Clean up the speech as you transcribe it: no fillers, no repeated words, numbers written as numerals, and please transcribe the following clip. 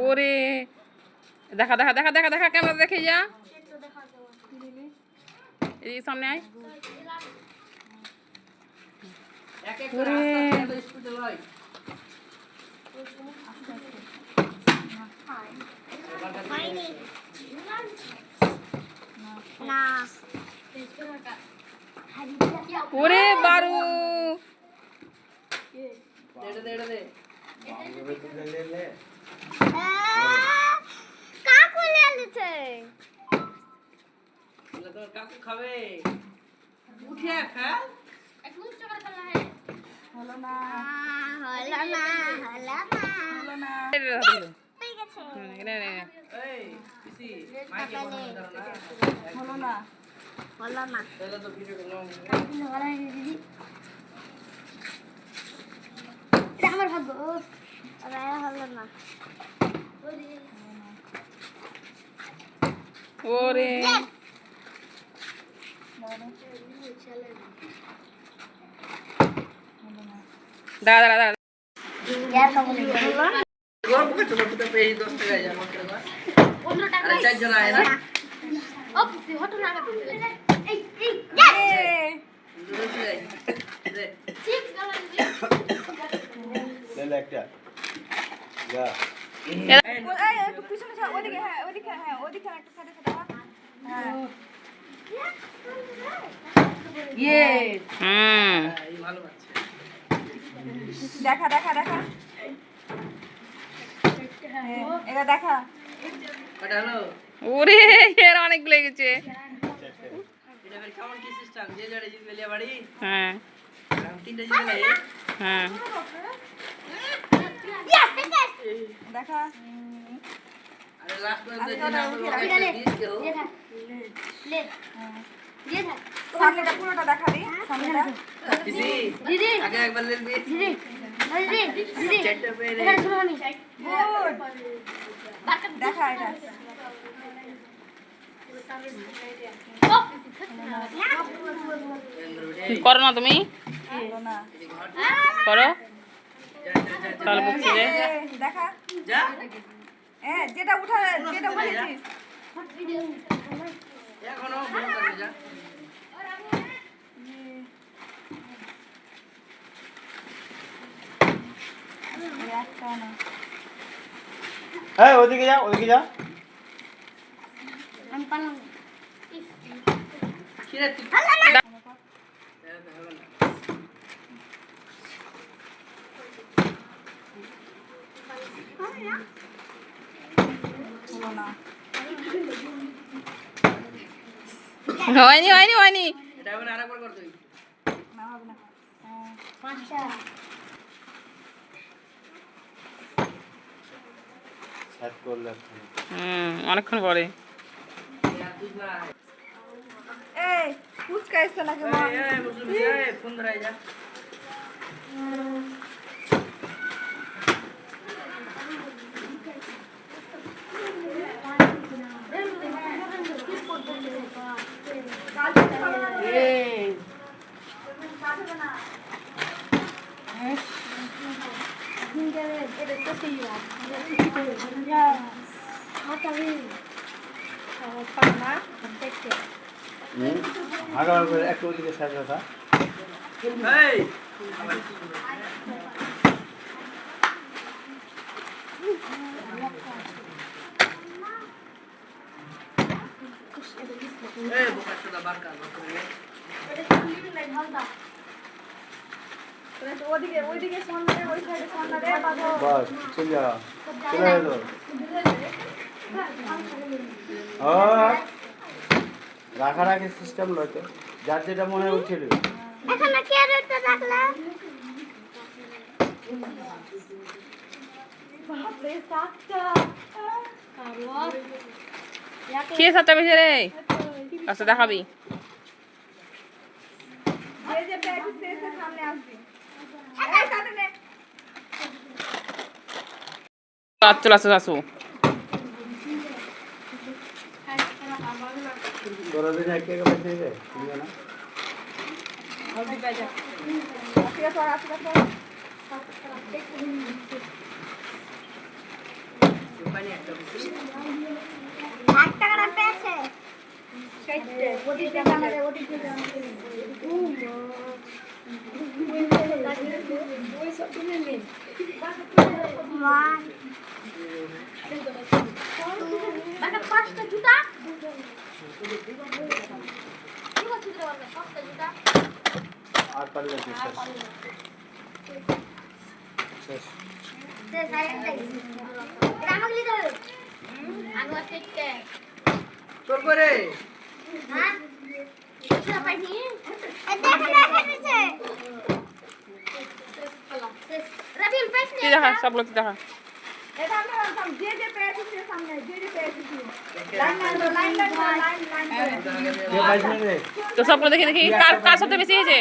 ওরে দেখা দেখা দেখা দেখা দেখা ক্যামেরা দেখে যা এই সামনে আয় ওরে বারু কাকু খাবে উঠে খা হলো না হলো না হলো না হলো না পেয়ে গেছে এই পিসি মাইকে বন্ধ করো না হলো না হলো না তাহলে তো ভিডিও করলাম দিদি এটা আমার ভাগ্য আরে হলো না ওরে দাদা দাদা यार का बोले गोर बुका छोटा पे ही दोस्त गए जा मत कर अरे चार जन आए ना ओ हटो ना ए ठीक गला ले ले একটা যা এই একটু পিছনে যাও ওদিকে হ্যাঁ ওদিকে একটা সাইডে দাও হ্যাঁ ये এই ভালো আছে দেখা দেখা দেখা এটা দেখা কটা হলো ওরে এর অনেক লেগেছে এটা ফের কেমন কি সিস্টেম যে জড়ে জিতবে লিয়া বাড়ি হ্যাঁ हम तीनটা জিতলে হ্যাঁ দেখা अरे लास्ट में तो जितना हम लोग का 20 के हो ले ये था सामनेটা পুরোটা দেখা দি সামনেটা किसी दीदी आगे एक बार ले ली दीदी दीदी चट्टे पे रे এটা শুনো আমি গুড দেখা এটা করো না তুমি না করো তাহলে বুঝছি যে দেখা जा যেটা উঠেছিস এখনো বন্ধ করে যা এই ওদিকে যা আমি পারলাম খিরে তুই হয়নি হয়নি হয়নি এটা হবে না আরেকবার কর তুই না হবে না পাঁচটা সাত করলে অনেকক্ষণ পরে यार तुझ ना এই ফুচকা এসে নাকি মা ए मुस्लिम ए फोन धराई जा আগার করে একটু ওদিকে সাইড রাখা এই এই বোকা চোদা বারকা ওইদিকে সামনে ওই সাইডে সামনে রে বাবা বাস চলে যা রাখারাখি সিস্টেম রয়েছে যার যেটা মনে হয় উঠে নেবে এখানে কে রইতে থাকলা বাপরে সাতটা কে সাতটা বেশি রে আচ্ছা দেখাবি চলে আসো আসো তোরা দিনে একে একে বেঁচে যায় শুনবে না টাকা পেয়েছে পাঁচটা জুতা আর পারলে কি শেষ শেষ তোর করে কি দেখা সবগুলো কি দেখা কে পাইছে রে তো সবগুলো দেখি দেখি কার কার সাথে বেশি হয়েছে